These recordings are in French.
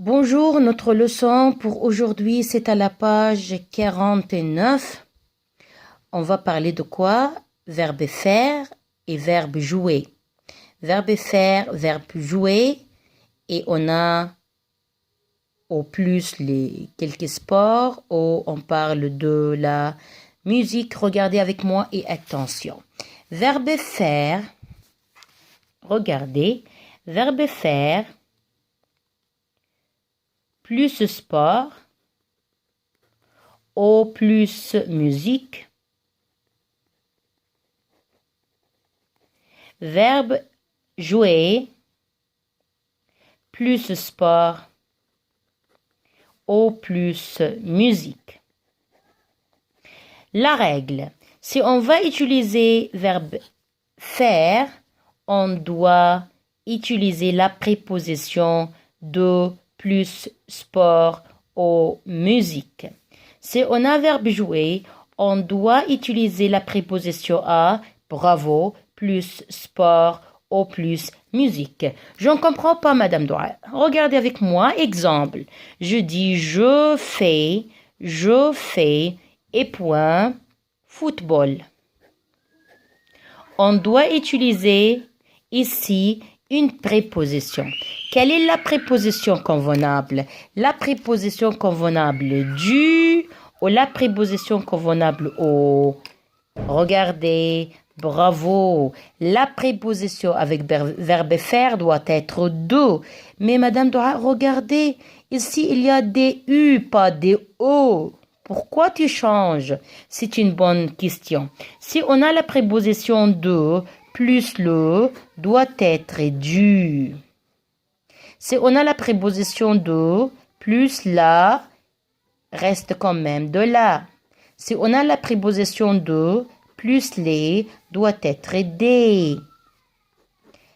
Bonjour, notre leçon pour aujourd'hui, c'est à la page 49. On va parler de quoi? Verbe faire et verbe jouer. Verbe faire, verbe jouer, et on a au plus les quelques sports, où on parle de la musique. Regardez avec moi et attention. Verbe faire, regardez, verbe faire, plus sport, au plus musique, verbe jouer, plus sport, au plus musique. La règle, si on va utiliser verbe faire, on doit utiliser la préposition de plus sport au musique. Si on a verbe jouer, on doit utiliser la préposition à, bravo, plus sport au plus musique. Je ne comprends pas, Madame Dora. Regardez avec moi, exemple. Je dis je fais, et point, football. On doit utiliser ici une préposition. Quelle est la préposition convenable? La préposition convenable du ou la préposition convenable au? Regardez, bravo. La préposition avec verbe faire doit être de. Mais Madame Dora, regardez, ici il y a des U, pas des O. Pourquoi tu changes? C'est une bonne question. Si on a la préposition de plus le doit être du. Si on a la préposition de plus la reste quand même de la. Si on a la préposition de plus les doit être des.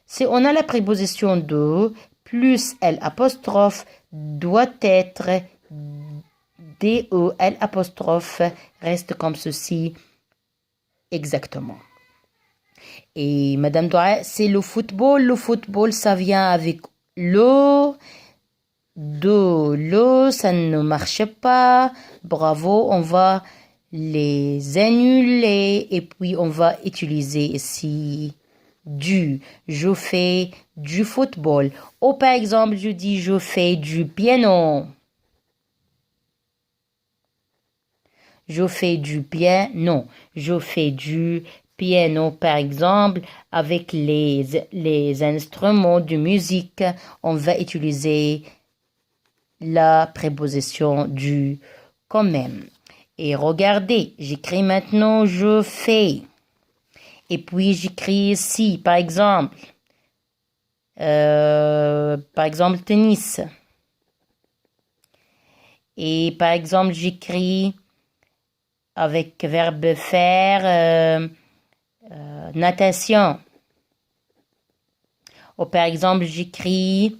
Si on a la préposition de plus L apostrophe doit être D-E-L apostrophe reste comme ceci exactement. Et Madame Dora, c'est le football. Le football, ça vient avec le, ça ne marche pas. Bravo, on va les annuler et puis on va utiliser ici du. Je fais du football. Ou par exemple, je dis je fais du piano. Je fais du piano. Je fais du piano, par exemple, avec les instruments de musique. On va utiliser la préposition du quand même. Et regardez, j'écris maintenant je fais. Et puis j'écris ici, par exemple, tennis. Et par exemple, j'écris avec verbe faire, natation. Ou par exemple, j'écris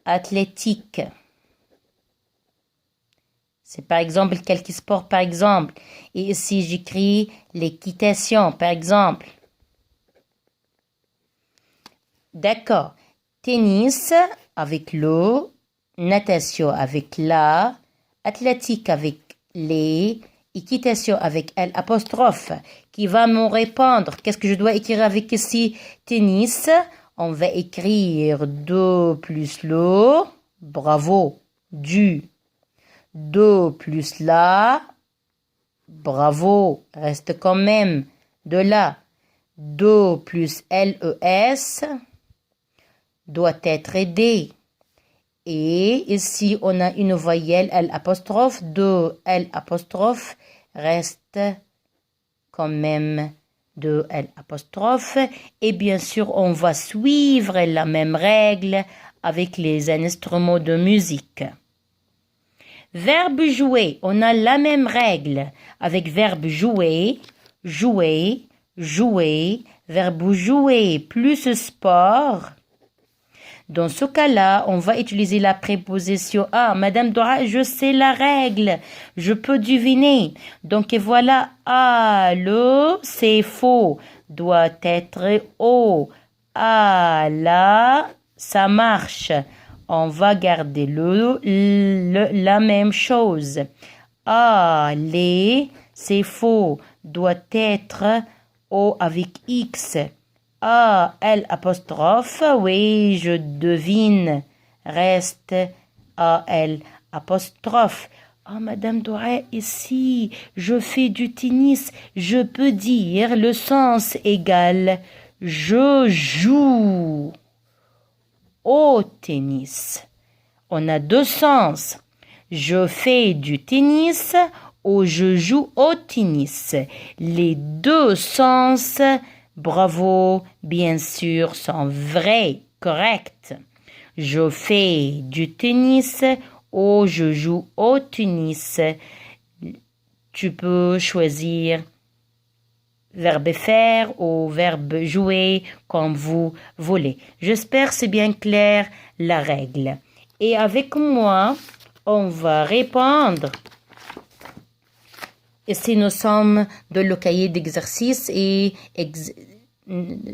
athlétique. C'est par exemple quelques sports, par exemple. Et ici, j'écris l'équitation, par exemple. D'accord. Tennis avec le, natation avec la, athlétique avec les, équitation avec L apostrophe. Qui va me répondre? Qu'est-ce que je dois écrire avec ici? Tennis. On va écrire de plus le, bravo, du. De plus la, bravo, reste quand même de la. De plus les doit être aidé. Et ici, on a une voyelle L apostrophe. De L apostrophe reste quand même de L apostrophe. Et bien sûr, on va suivre la même règle avec les instruments de musique. Verbe jouer, on a la même règle avec verbe jouer, jouer, jouer, verbe jouer plus sport. Dans ce cas-là, on va utiliser la préposition à. Madame Dora, je sais la règle, je peux deviner. Donc voilà, à, le, c'est faux, doit être au. À, la, ça marche. On va garder la même chose. Ah, les, c'est faux, doit être O avec X. Ah, L apostrophe, oui, je devine. Reste A, L apostrophe. Ah, Madame Doré, ici, je fais du tennis. Je peux dire le sens égal. Je joue au tennis. On a deux sens. Je fais du tennis ou je joue au tennis. Les deux sens, bravo, bien sûr, sont vrais, corrects. Je fais du tennis ou je joue au tennis. Tu peux choisir verbe faire ou verbe jouer comme vous voulez. J'espère que c'est bien clair la règle. Et avec moi, on va répondre. Ici, nous sommes dans le cahier d'exercice et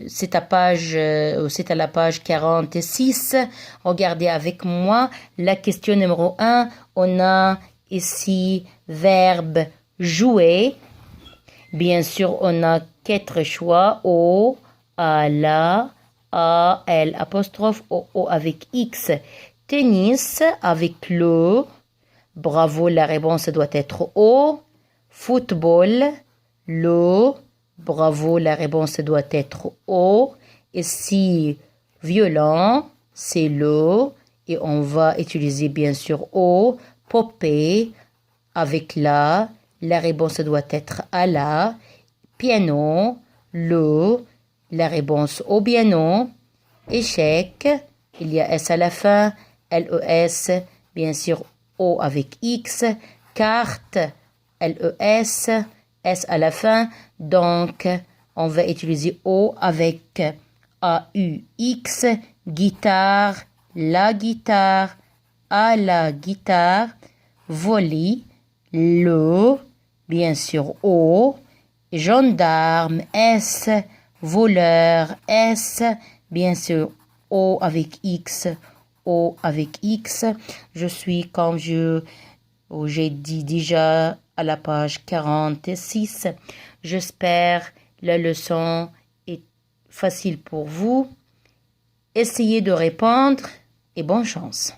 c'est à la page 46. Regardez avec moi la question numéro 1. On a ici verbe jouer. Bien sûr, on a 4 choix. O, A, la, A, L, apostrophe, O avec X. Tennis avec le. Bravo, la réponse doit être O. Football, le. Bravo, la réponse doit être O. Ici, violon, c'est le. Et on va utiliser bien sûr O. Poupée avec la. La réponse doit être à la. Piano, le. La réponse au piano. Échec, il y a S à la fin. LES, bien sûr O avec X. Carte, LES, S à la fin. Donc, on va utiliser O avec AUX. Guitare, la guitare, à la guitare. Volley, le, bien sûr O. Gendarme, S. Voleur, S. Bien sûr O avec X. O avec X. Je suis, comme j'ai dit déjà, à la page 46. J'espère la leçon est facile pour vous. Essayez de répondre et bonne chance.